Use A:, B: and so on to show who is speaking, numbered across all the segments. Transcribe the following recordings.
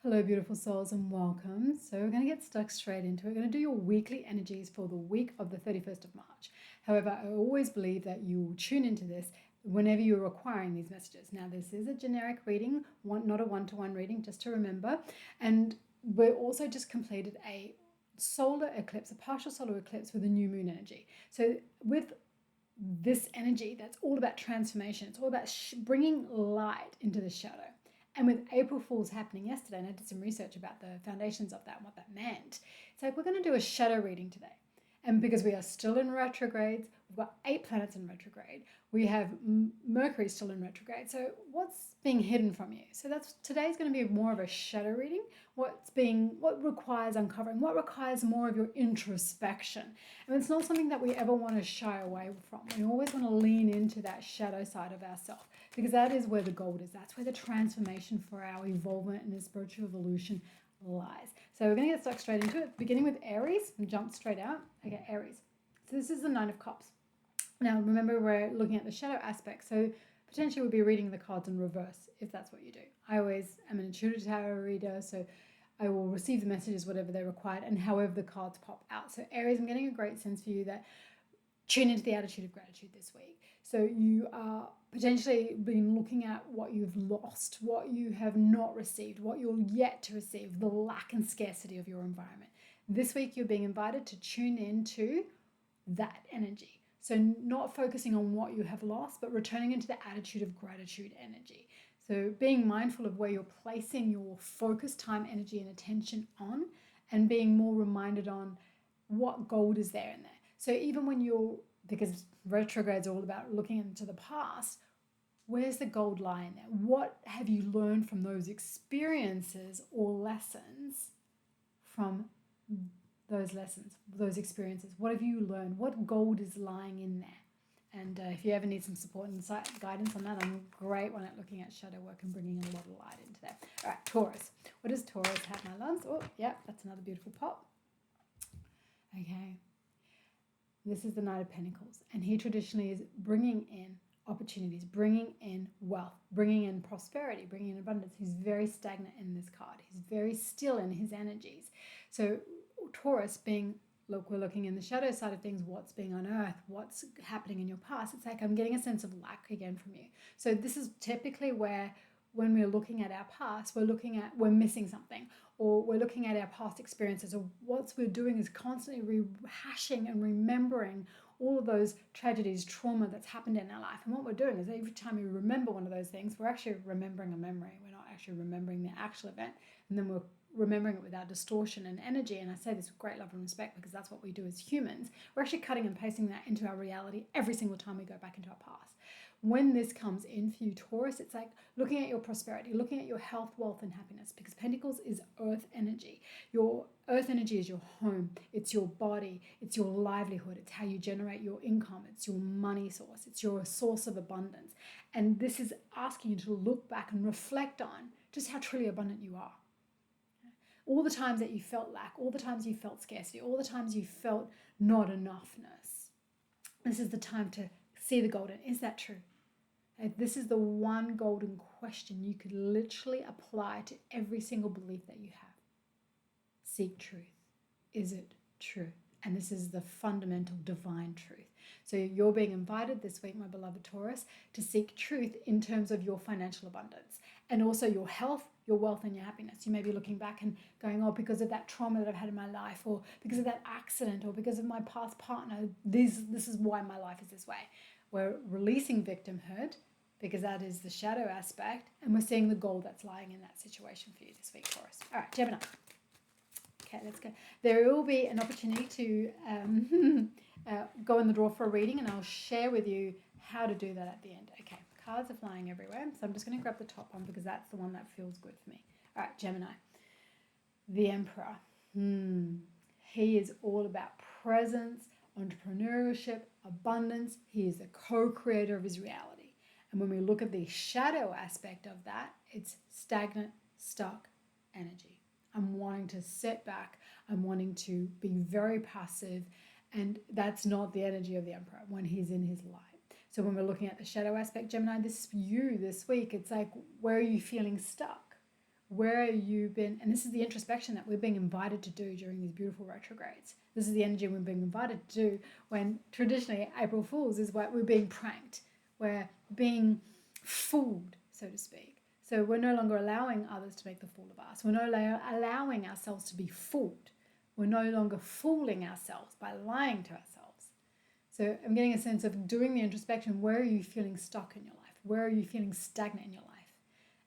A: Hello, beautiful souls, and welcome. So, we're going to get stuck straight into it. We're going to do your weekly energies for the week of the 31st of March. However, I always believe that you will tune into this whenever you're requiring these messages. Now, this is a generic reading, not a one-to-one reading, just to remember. And we're also just completed a solar eclipse, a partial solar eclipse with a new moon energy. So, with this energy, that's all about transformation. It's all about bringing light into the shadow. And with April Fool's happening yesterday, and I did some research about the foundations of that and what that meant, it's like we're going to do a shadow reading today. And because we are still in retrogrades, we've got 8 planets in retrograde. We have Mercury still in retrograde. So what's being hidden from you? So today's going to be more of a shadow reading. What requires uncovering? What requires more of your introspection? And it's not something that we ever want to shy away from. We always want to lean into that shadow side of ourselves, because that is where the gold is. That's where the transformation for our evolvement and the spiritual evolution lies. So we're going to get stuck straight into it, beginning with Aries and jump straight out. Okay, Aries. So this is the Nine of Cups. Now, remember, we're looking at the shadow aspect. So potentially we'll be reading the cards in reverse if that's what you do. I always am an intuitive tarot reader, so I will receive the messages, whatever they're required, and however the cards pop out. So Aries, I'm getting a great sense for you that tune into the attitude of gratitude this week. So you are potentially been looking at what you've lost, what you have not received, what you're yet to receive, the lack and scarcity of your environment. This week you're being invited to tune into that energy. So not focusing on what you have lost, but returning into the attitude of gratitude energy. So being mindful of where you're placing your focus, time, energy, and attention on, and being more reminded on what gold is there in there. So even when because retrograde's all about looking into the past, where's the gold lying there? What have you learned from those experiences or lessons from those experiences? What have you learned? What gold is lying in there? And if you ever need some support and guidance on that, I'm great when I'm looking at shadow work and bringing a lot of light into that. All right, Taurus. What does Taurus have, my loves? Oh, yeah, that's another beautiful pop. Okay. This is the Knight of Pentacles, and he traditionally is bringing in opportunities, bringing in wealth, bringing in prosperity, bringing in abundance. He's very stagnant in this card. He's very still in his energies. So Taurus being, look, we're looking in the shadow side of things, what's being unearthed, what's happening in your past. It's like I'm getting a sense of lack again from you. So this is typically where when we're looking at our past, we're missing something, or we're looking at our past experiences, or what we're doing is constantly rehashing and remembering all of those tragedies, trauma that's happened in our life. And what we're doing is every time we remember one of those things, we're actually remembering a memory. We're not actually remembering the actual event. And then we're remembering it without distortion and energy. And I say this with great love and respect because that's what we do as humans. We're actually cutting and pasting that into our reality every single time we go back into our past. When this comes in for you, Taurus, it's like looking at your prosperity, looking at your health, wealth, and happiness, because Pentacles is earth energy. Your earth energy is your home, it's your body, it's your livelihood, it's how you generate your income, it's your money source, it's your source of abundance. And this is asking you to look back and reflect on just how truly abundant you are. All the times that you felt lack, all the times you felt scarcity, all the times you felt not enoughness. This is the time to see the golden. Is that true? This is the one golden question you could literally apply to every single belief that you have. Seek truth. Is it true? And this is the fundamental divine truth. So you're being invited this week, my beloved Taurus, to seek truth in terms of your financial abundance and also your health, your wealth, and your happiness. You may be looking back and going, oh, because of that trauma that I've had in my life, or because of that accident, or because of my past partner, this is why my life is this way. We're releasing victimhood because that is the shadow aspect, and we're seeing the gold that's lying in that situation for you this week, Taurus. All right, Gemini. Okay, let's go. There will be an opportunity to go in the draw for a reading, and I'll share with you how to do that at the end. Okay, cards are flying everywhere, so I'm just going to grab the top one because that's the one that feels good for me. All right, Gemini. The Emperor. He is all about presence, entrepreneurship, abundance. He is the co-creator of his reality. And when we look at the shadow aspect of that, it's stagnant, stuck energy. I'm wanting to sit back. I'm wanting to be very passive. And that's not the energy of the Emperor when he's in his light. So when we're looking at the shadow aspect, Gemini, this is for you this week. It's like, where are you feeling stuck? Where have you been? And this is the introspection that we're being invited to do during these beautiful retrogrades. This is the energy we're being invited to do when traditionally April Fools is what we're being pranked. We're being fooled, so to speak. So we're no longer allowing others to make the fool of us. We're no longer allowing ourselves to be fooled. We're no longer fooling ourselves by lying to ourselves. So I'm getting a sense of doing the introspection. Where are you feeling stuck in your life? Where are you feeling stagnant in your life?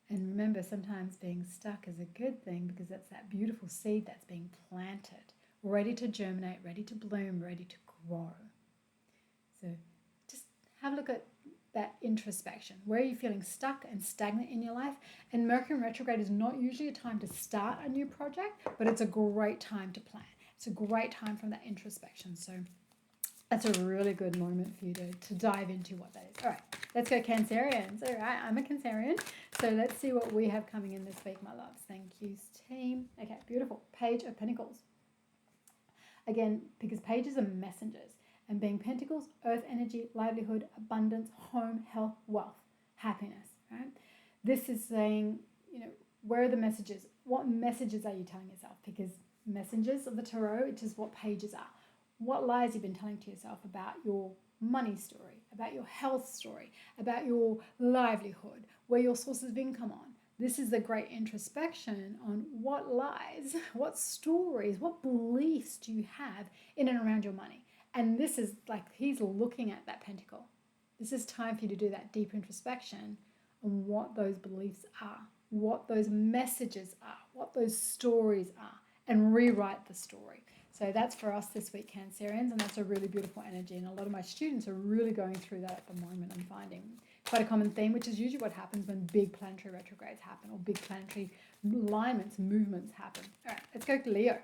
A: And remember, sometimes being stuck is a good thing because that's that beautiful seed that's being planted, ready to germinate, ready to bloom, ready to grow. So just have a look at that introspection. Where are you feeling stuck and stagnant in your life? And Mercury in retrograde is not usually a time to start a new project, but it's a great time to plan. It's a great time from that introspection. So that's a really good moment for you to dive into what that is. All right, let's go Cancerians. All right, I'm a Cancerian. So let's see what we have coming in this week, my loves. Thank you, team. Okay, beautiful. Page of Pentacles. Again, because pages are messengers. And being Pentacles, earth energy, livelihood, abundance, home, health, wealth, happiness, right? This is saying, where are the messages? What messages are you telling yourself? Because messengers of the tarot, which is what pages are. What lies you've been telling to yourself about your money story, about your health story, about your livelihood, where your sources of income on. This is the great introspection on what lies, what stories, what beliefs do you have in and around your money. And this is like he's looking at that pentacle. This is time for you to do that deep introspection on what those beliefs are, what those messages are, what those stories are, and rewrite the story. So that's for us this week, Cancerians, and that's a really beautiful energy. And a lot of my students are really going through that at the moment. I'm finding quite a common theme, which is usually what happens when big planetary retrogrades happen or big planetary alignments, movements happen. All right, let's go to Leo.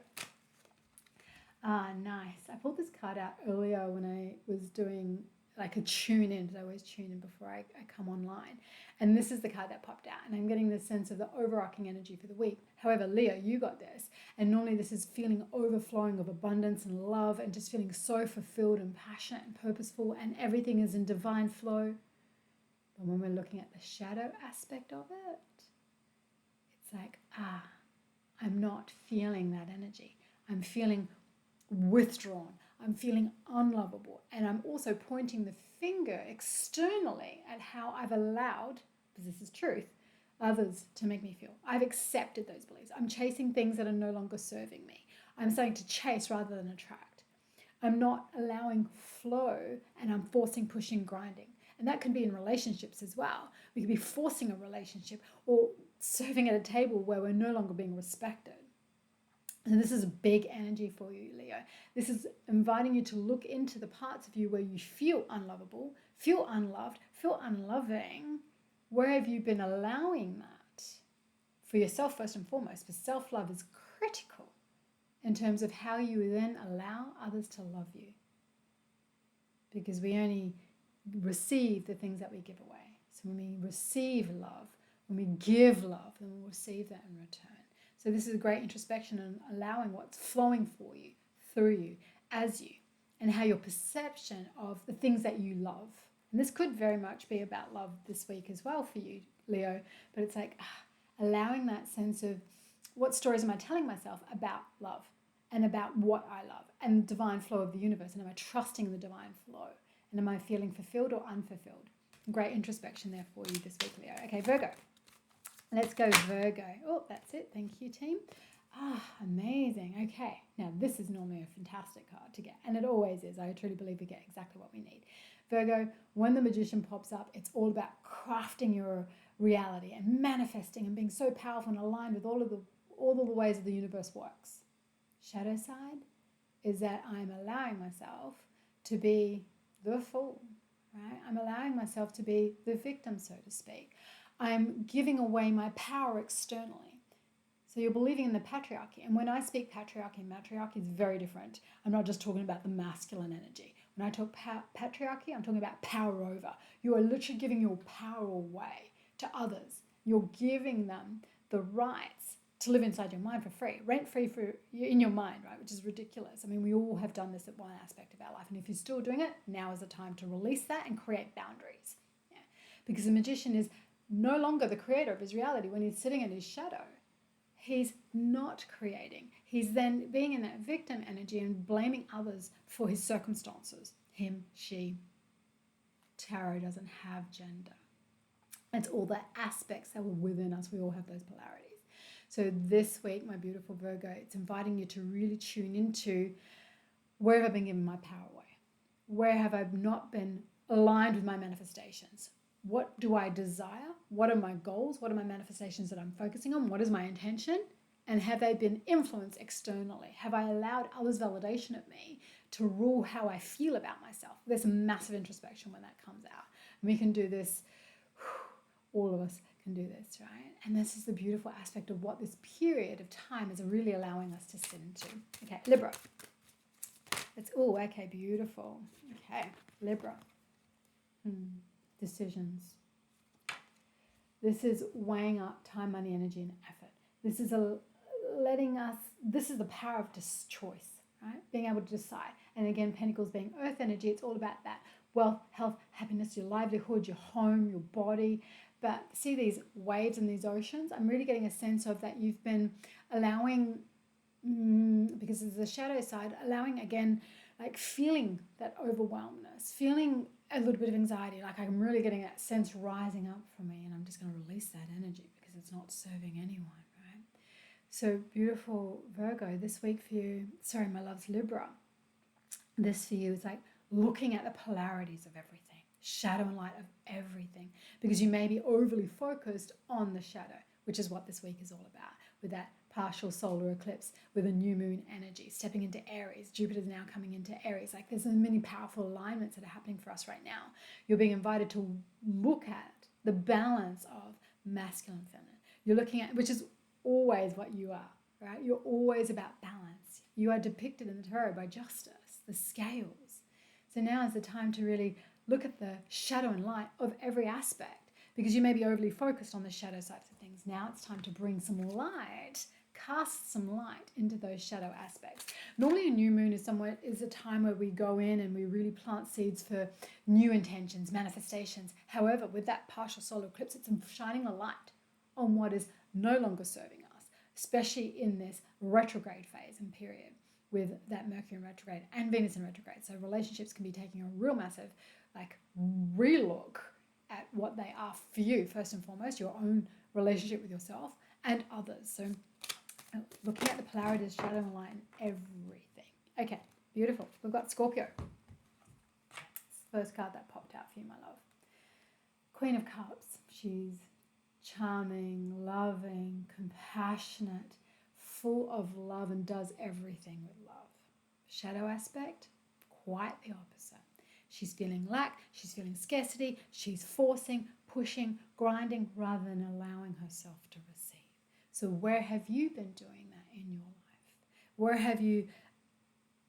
A: Ah, nice. I pulled this card out earlier when I was doing like a tune in, because I always tune in before I come online. And this is the card that popped out, and I'm getting the sense of the overarching energy for the week. However, Leo, you got this. And normally this is feeling overflowing of abundance and love and just feeling so fulfilled and passionate and purposeful, and everything is in divine flow. But when we're looking at the shadow aspect of it, it's like, I'm not feeling that energy. I'm feeling withdrawn. I'm feeling unlovable. And I'm also pointing the finger externally at how I've allowed, because this is truth, others to make me feel. I've accepted those beliefs. I'm chasing things that are no longer serving me. I'm starting to chase rather than attract. I'm not allowing flow, and I'm forcing, pushing, grinding. And that can be in relationships as well. We could be forcing a relationship or serving at a table where we're no longer being respected. And this is a big energy for you, Leo. This is inviting you to look into the parts of you where you feel unlovable, feel unloved, feel unloving. Where have you been allowing that? For yourself first and foremost, because self-love is critical in terms of how you then allow others to love you. Because we only receive the things that we give away. So when we receive love, when we give love, then we'll receive that in return. So this is a great introspection and allowing what's flowing for you, through you, as you, and how your perception of the things that you love. And this could very much be about love this week as well for you, Leo. But it's like allowing that sense of what stories am I telling myself about love and about what I love and the divine flow of the universe. And am I trusting the divine flow? And am I feeling fulfilled or unfulfilled? Great introspection there for you this week, Leo. Okay, Virgo. Let's go Virgo. Oh, that's it. Thank you, team. Amazing. Okay. Now, this is normally a fantastic card to get, and it always is. I truly believe we get exactly what we need. Virgo, when the Magician pops up, it's all about crafting your reality and manifesting and being so powerful and aligned with all of the ways the universe works. Shadow side is that I'm allowing myself to be the fool, right? I'm allowing myself to be the victim, so to speak. I'm giving away my power externally. So you're believing in the patriarchy. And when I speak patriarchy and matriarchy, it's very different. I'm not just talking about the masculine energy. When I talk patriarchy, I'm talking about power over. You are literally giving your power away to others. You're giving them the rights to live inside your mind for free, rent-free in your mind, right? Which is ridiculous. I mean, we all have done this at one aspect of our life. And if you're still doing it, now is the time to release that and create boundaries. Yeah. Because the Magician is no longer the creator of his reality when he's sitting in his shadow. He's not creating. He's then being in that victim energy and blaming others for his circumstances. Him, she. Tarot doesn't have gender. It's all the aspects that were within us. We all have those polarities. So this week, my beautiful Virgo, it's inviting you to really tune into, where have I been giving my power away? Where have I not been aligned with my manifestations? What do I desire? What are my goals? What are my manifestations that I'm focusing on? What is my intention? And have they been influenced externally? Have I allowed others' validation of me to rule how I feel about myself? There's a massive introspection when that comes out. And we can do this, all of us can do this, right? And this is the beautiful aspect of what this period of time is really allowing us to sit into. Okay, Libra. It's, oh, okay, beautiful. Okay, Libra. Decisions. This is weighing up time, money, energy, and effort. This is this is the power of choice, right? Being able to decide. And again, Pentacles being earth energy, it's all about that. Wealth, health, happiness, your livelihood, your home, your body. But see these waves and these oceans? I'm really getting a sense of that you've been allowing, because there's the shadow side, allowing again, like feeling that overwhelmness, feeling a little bit of anxiety. Like I'm really getting that sense rising up for me, and I'm just going to release that energy because it's not serving anyone, right? So beautiful Virgo, this week for you, sorry, my love's Libra. This for you is like looking at the polarities of everything, shadow and light of everything, because you may be overly focused on the shadow, which is what this week is all about, with that partial solar eclipse, with a new moon energy, stepping into Aries. Jupiter's now coming into Aries. Like there's many powerful alignments that are happening for us right now. You're being invited to look at the balance of masculine and feminine. You're looking at, which is always what you are, right? You're always about balance. You are depicted in the tarot by justice, the scales. So now is the time to really look at the shadow and light of every aspect, because you may be overly focused on the shadow sides of things. Now it's time to bring some light, cast some light into those shadow aspects. Normally a new moon is a time where we go in and we really plant seeds for new intentions, manifestations. However, with that partial solar eclipse, it's shining a light on what is no longer serving us, especially in this retrograde phase and period with that Mercury in retrograde and Venus in retrograde. So relationships can be taking a real massive relook at what they are for you, first and foremost, your own relationship with yourself and others. So looking at the polarities, shadow and light, and everything. Okay, beautiful. We've got Scorpio. It's the first card that popped out for you, my love. Queen of Cups. She's charming, loving, compassionate, full of love, and does everything with love. Shadow aspect, quite the opposite. She's feeling lack, she's feeling scarcity, she's forcing, pushing, grinding, rather than allowing herself to receive. So where have you been doing that in your life? Where have you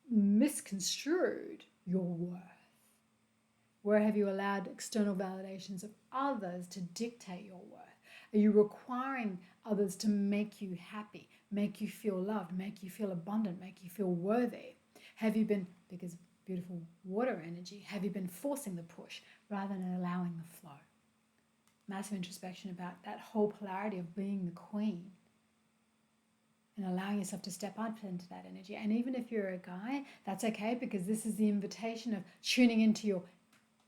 A: misconstrued your worth? Where have you allowed external validations of others to dictate your worth? Are you requiring others to make you happy, make you feel loved, make you feel abundant, make you feel worthy? Have you been, because beautiful water energy, have you been forcing the push rather than allowing the flow? Massive introspection about that whole polarity of being the queen and allowing yourself to step up into that energy. And even if you're a guy, that's okay, because this is the invitation of tuning into your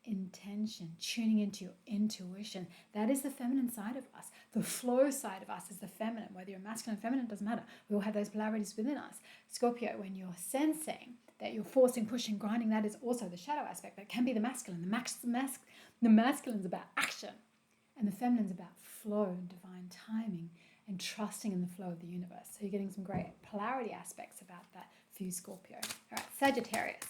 A: intention, tuning into your intuition. That is the feminine side of us. The flow side of us is the feminine. Whether you're masculine or feminine, doesn't matter. We all have those polarities within us. Scorpio, when you're sensing that you're forcing, pushing, grinding, that is also the shadow aspect. That can be the masculine. The masculine's about action, and the feminine's about flow and divine timing and trusting in the flow of the universe. So you're getting some great polarity aspects about that for you, Scorpio. All right, Sagittarius.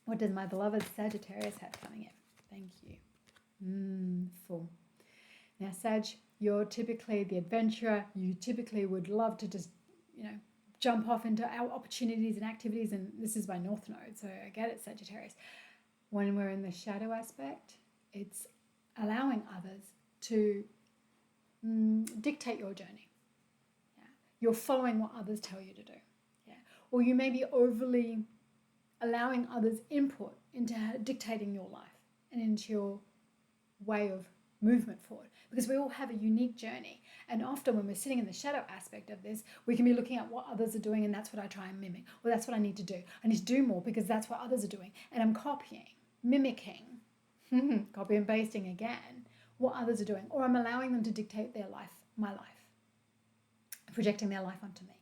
A: What does my beloved Sagittarius have coming in? Thank you. Full. Now, Sag, you're typically the adventurer. You typically would love to just, jump off into our opportunities and activities. And this is my North Node, so I get it, Sagittarius. When we're in the shadow aspect, it's allowing others to dictate your journey. Yeah. You're following what others tell you to do. Yeah. Or you may be overly allowing others input into dictating your life and into your way of movement forward, because we all have a unique journey. And often when we're sitting in the shadow aspect of this, we can be looking at what others are doing, and that's what I try and mimic. Well, that's what I need to do. I need to do more because that's what others are doing. And I'm copying, mimicking, copy and pasting again, what others are doing. Or I'm allowing them to dictate their life, my life, projecting their life onto me.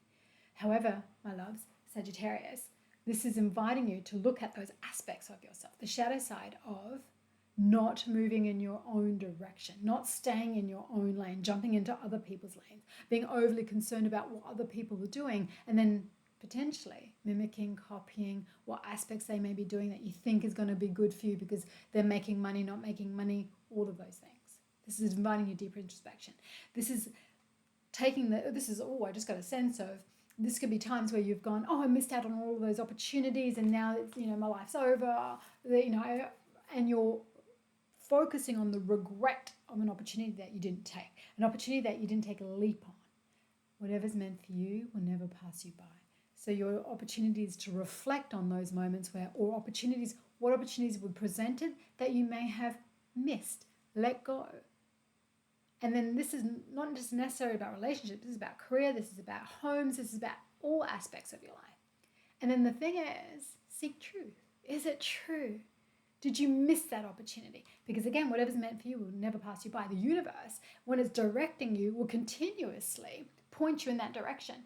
A: However, my loves, Sagittarius, this is inviting you to look at those aspects of yourself, the shadow side of not moving in your own direction, not staying in your own lane, jumping into other people's lanes, being overly concerned about what other people are doing, and then potentially mimicking, copying what aspects they may be doing that you think is going to be good for you because they're making money, not making money, all of those things. This is inviting you deeper introspection. This is I just got a sense of, this could be times where you've gone, oh, I missed out on all of those opportunities and now it's, my life's over, and you're focusing on the regret of an opportunity that you didn't take, an opportunity that you didn't take a leap on. Whatever's meant for you will never pass you by. So your opportunities to reflect on those moments what opportunities were presented that you may have missed, let go. And then this is not just necessarily about relationships, this is about career, this is about homes, this is about all aspects of your life. And then the thing is, seek truth. Is it true? Did you miss that opportunity? Because again, whatever's meant for you will never pass you by. The universe, when it's directing you, will continuously point you in that direction.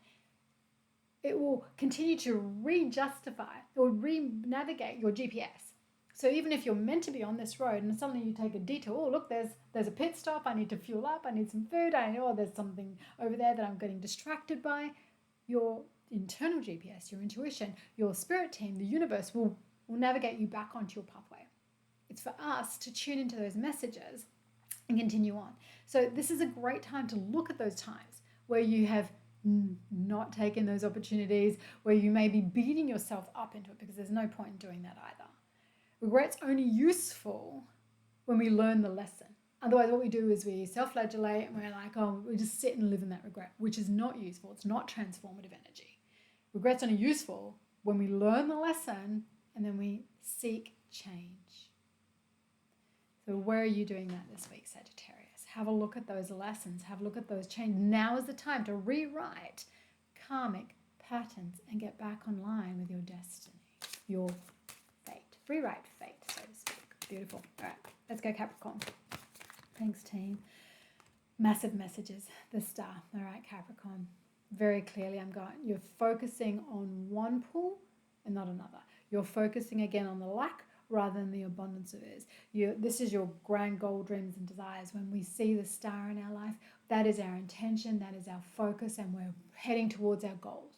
A: It will continue to re-justify or re-navigate your GPS. So even if you're meant to be on this road and suddenly you take a detour, oh look, there's a pit stop, I need to fuel up, I need some food, there's something over there that I'm getting distracted by, your internal GPS, your intuition, your spirit team, the universe will navigate you back onto your pathway. It's for us to tune into those messages and continue on. So this is a great time to look at those times where you have not taken those opportunities, where you may be beating yourself up into it, because there's no point in doing that either. Regret's only useful when we learn the lesson. Otherwise, what we do is we self-flagellate and we're like, oh, we just sit and live in that regret, which is not useful. It's not transformative energy. Regret's only useful when we learn the lesson and then we seek change. So where are you doing that this week, Sagittarius? Have a look at those lessons. Have a look at those changes. Now is the time to rewrite karmic patterns and get back online with your destiny, your fate. Rewrite fate, so to speak. Beautiful. All right, let's go Capricorn. Thanks, team. Massive messages. The star. All right, Capricorn. Very clearly, you're focusing on one pool and not another. You're focusing again on the lack rather than the abundance of it. This is your grand goal, dreams and desires. When we see the star in our life, that is our intention, that is our focus, and we're heading towards our goals.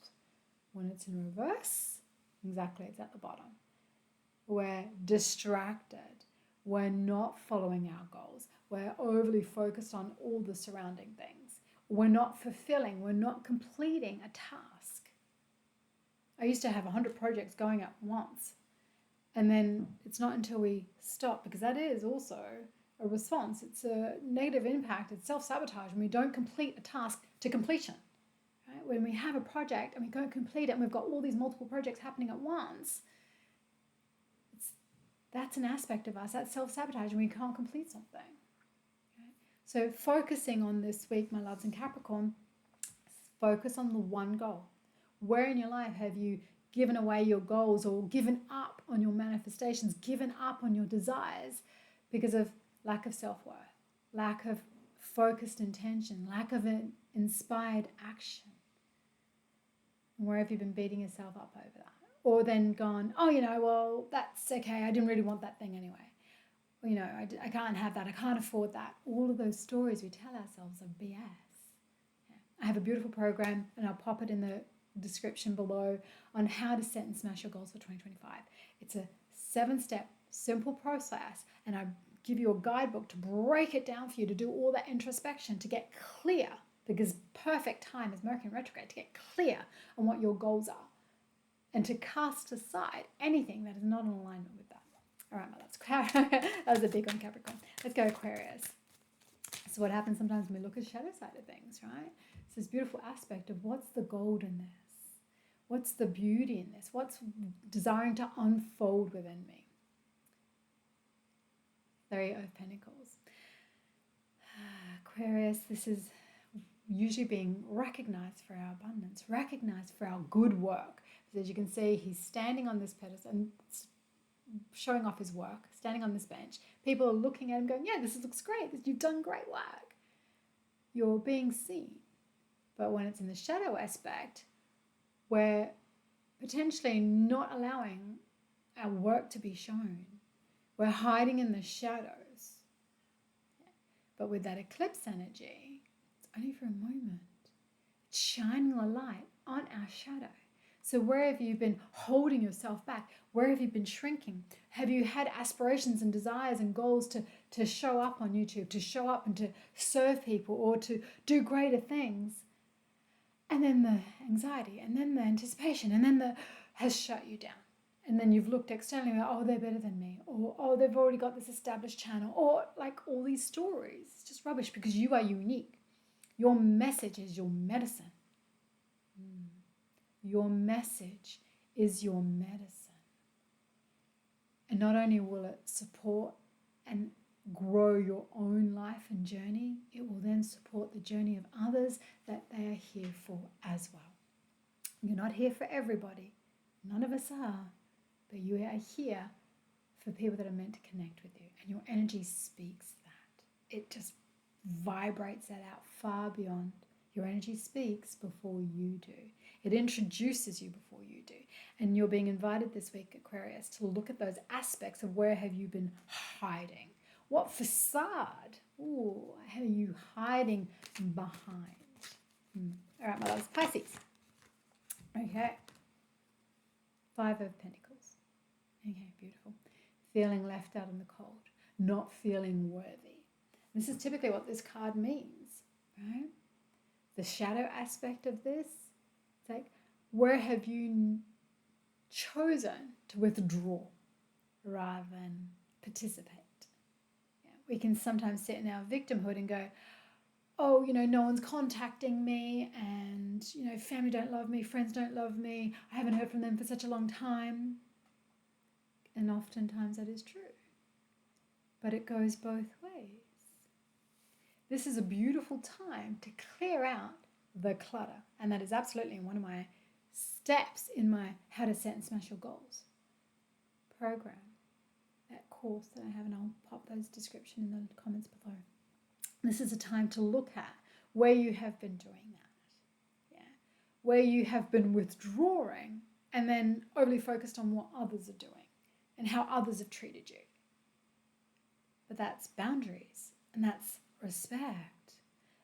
A: When it's in reverse, exactly, it's at the bottom. We're distracted. We're not following our goals. We're overly focused on all the surrounding things. We're not fulfilling. We're not completing a task. I used to have 100 projects going at once. And then it's not until we stop, because that is also a response. It's a negative impact. It's self-sabotage when we don't complete a task to completion. Right? When we have a project and we don't complete it and we've got all these multiple projects happening at once, that's an aspect of us. That's self-sabotage and we can't complete something. Okay? So focusing on this week, my loves in Capricorn, focus on the one goal. Where in your life have you given away your goals or given up on your manifestations, given up on your desires because of lack of self-worth, lack of focused intention, lack of an inspired action? And where have you been beating yourself up over that? Or then gone, oh, well, that's okay, I didn't really want that thing anyway. Or, I can't have that, I can't afford that. All of those stories we tell ourselves are BS. Yeah. I have a beautiful program, and I'll pop it in the description below, on how to set and smash your goals for 2025. It's a 7-step simple process, and I give you a guidebook to break it down for you, to do all that introspection, to get clear, because perfect time is Mercury retrograde, to get clear on what your goals are and to cast aside anything that is not in alignment with that. All right, that was a big one, Capricorn. Let's go Aquarius. So what happens sometimes when we look at the shadow side of things, right? It's this beautiful aspect of what's the gold in this? What's the beauty in this? What's desiring to unfold within me? 3 of Pentacles. Aquarius, this is usually being recognized for our abundance, recognized for our good work. As you can see, he's standing on this pedestal and showing off his work, standing on this bench. People are looking at him going, yeah, this looks great. You've done great work. You're being seen. But when it's in the shadow aspect, we're potentially not allowing our work to be shown. We're hiding in the shadows. But with that eclipse energy, it's only for a moment. It's shining a light on our shadow. So where have you been holding yourself back? Where have you been shrinking? Have you had aspirations and desires and goals to show up on YouTube, to show up and to serve people or to do greater things? And then the anxiety and then the anticipation and then the has shut you down. And then you've looked externally, like, oh, they're better than me. Or, oh, they've already got this established channel. Or like all these stories. It's just rubbish because you are unique. Your message is your medicine. Your message is your medicine. And not only will it support and grow your own life and journey, it will then support the journey of others that they are here for as well. You're not here for everybody. None of us are. But you are here for people that are meant to connect with you. And your energy speaks that. It just vibrates that out far beyond. Your energy speaks before you do. It introduces you before you do. And you're being invited this week, Aquarius, to look at those aspects of where have you been hiding. What facade are you hiding behind? All right, my loves, Pisces. Okay. 5 of Pentacles. Okay, beautiful. Feeling left out in the cold. Not feeling worthy. This is typically what this card means, right? The shadow aspect of this, it's like, where have you chosen to withdraw rather than participate? Yeah, we can sometimes sit in our victimhood and go, oh, no one's contacting me and, family don't love me, friends don't love me, I haven't heard from them for such a long time. And oftentimes that is true. But it goes both ways. This is a beautiful time to clear out the clutter. And that is absolutely one of my steps in my How to Set and Smash Your Goals program, that course that I have, and I'll pop those description in the comments below. This is a time to look at where you have been doing that. Yeah. Where you have been withdrawing and then overly focused on what others are doing and how others have treated you. But that's boundaries and that's respect.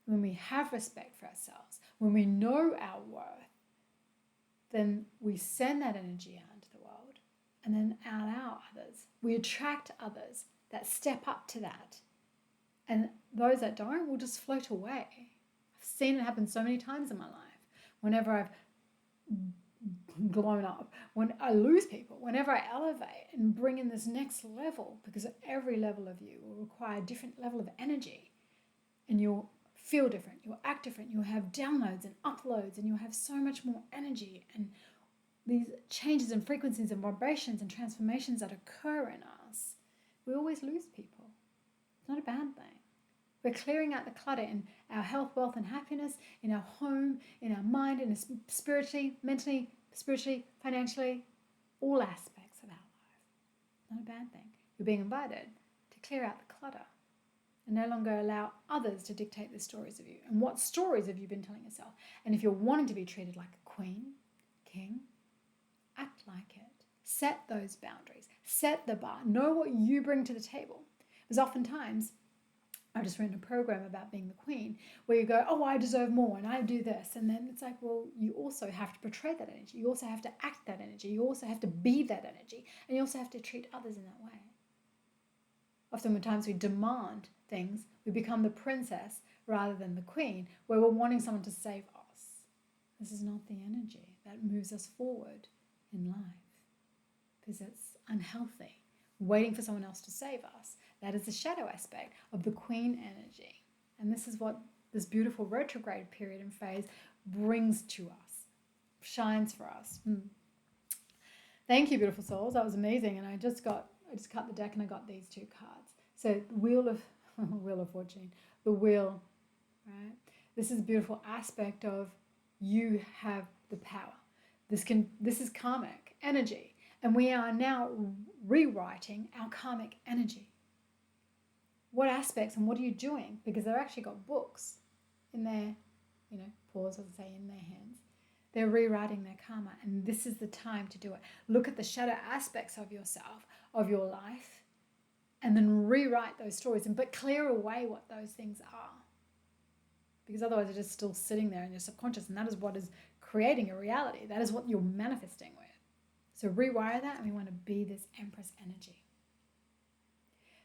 A: When we have respect for ourselves, when we know our worth, then we send that energy out into the world and then allow others. We attract others that step up to that. And those that don't will just float away. I've seen it happen so many times in my life. Whenever I've blown up, when I lose people, whenever I elevate and bring in this next level, because every level of you will require a different level of energy, and you'll feel different, you'll act different, you'll have downloads and uploads, and you'll have so much more energy, and these changes in frequencies and vibrations and transformations that occur in us, we always lose people. It's not a bad thing. We're clearing out the clutter in our health, wealth, and happiness, in our home, in our mind, in spiritually, mentally, spiritually, financially, all aspects of our life. Not a bad thing. You're being invited to clear out the clutter and no longer allow others to dictate the stories of you. And what stories have you been telling yourself? And if you're wanting to be treated like a queen, king, act like it. Set those boundaries. Set the bar. Know what you bring to the table. Because oftentimes, I've just written a program about being the queen where you go, oh, I deserve more and I do this. And then it's like, well, you also have to portray that energy. You also have to act that energy. You also have to be that energy. And you also have to treat others in that way. Oftentimes we demand things. We become the princess rather than the queen, where we're wanting someone to save us. This is not the energy that moves us forward in life, because it's unhealthy. Waiting for someone else to save us. That is the shadow aspect of the queen energy. And this is what this beautiful retrograde period and phase brings to us, shines for us. Thank you, beautiful souls. That was amazing. And I just cut the deck and I got these two cards. So the Wheel of Fortune, the Wheel right? This is a beautiful aspect of you have the power. This is karmic energy, and we are now rewriting our karmic energy. What aspects and what are you doing? Because they've actually got books in their, paws, as I say, in their hands. They're rewriting their karma, and this is the time to do it. Look at the shadow aspects of yourself, of your life, and then rewrite those stories, but clear away what those things are. Because otherwise they're just still sitting there in your subconscious, and that is what is creating a reality. That is what you're manifesting with. So rewire that, and we want to be this Empress energy.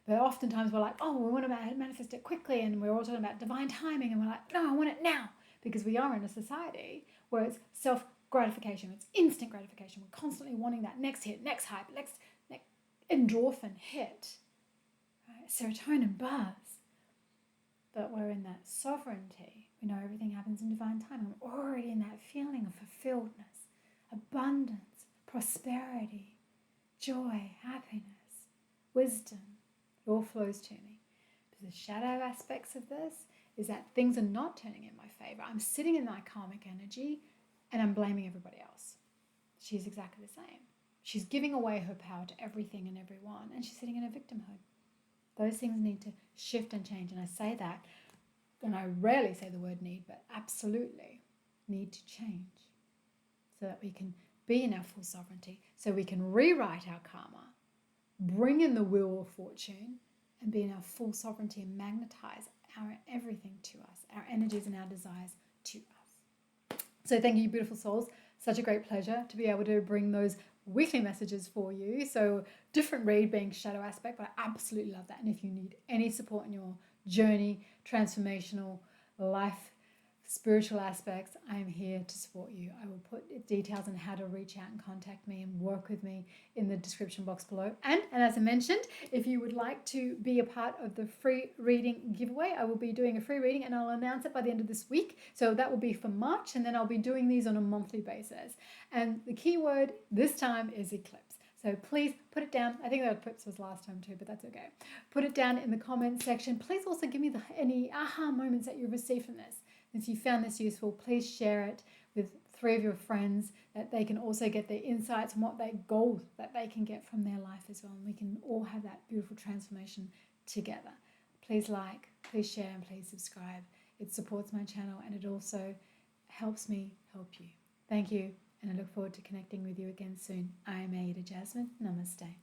A: But oftentimes we're like, oh, we want to manifest it quickly, and we're all talking about divine timing, and we're like, no, I want it now. Because we are in a society where it's self-gratification, it's instant gratification. We're constantly wanting that next hit, next hype, next endorphin hit, right? Serotonin buzz. But we're in that sovereignty. We know everything happens in divine time. We're already in that feeling of fulfilledness, abundance, prosperity, joy, happiness, wisdom. It all flows to me. But the shadow aspects of this is that things are not turning in my favor. I'm sitting in my karmic energy and I'm blaming everybody else. She's exactly the same. She's giving away her power to everything and everyone, and she's sitting in a victimhood. Those things need to shift and change. And I say that, and I rarely say the word need, but absolutely need to change so that we can be in our full sovereignty, so we can rewrite our karma, bring in the wheel of fortune, and be in our full sovereignty and magnetize our everything to us, our energies and our desires to us. So thank you, beautiful souls. Such a great pleasure to be able to bring those weekly messages for you. So different read being shadow aspect, but I absolutely love that. And if you need any support in your journey, transformational life, spiritual aspects, I am here to support you. I will put details on how to reach out and contact me and work with me in the description box below. And as I mentioned, if you would like to be a part of the free reading giveaway, I will be doing a free reading and I'll announce it by the end of this week. So that will be for March, and then I'll be doing these on a monthly basis. And the key word this time is eclipse. So please put it down. I think the eclipse was last time too, but that's okay. Put it down in the comments section. Please also give me any aha moments that you've received from this. If you found this useful, please share it with 3 of your friends, that they can also get their insights and what their goals that they can get from their life as well. And we can all have that beautiful transformation together. Please like, please share, and please subscribe. It supports my channel and it also helps me help you. Thank you, and I look forward to connecting with you again soon. I am Aida Jasmine. Namaste.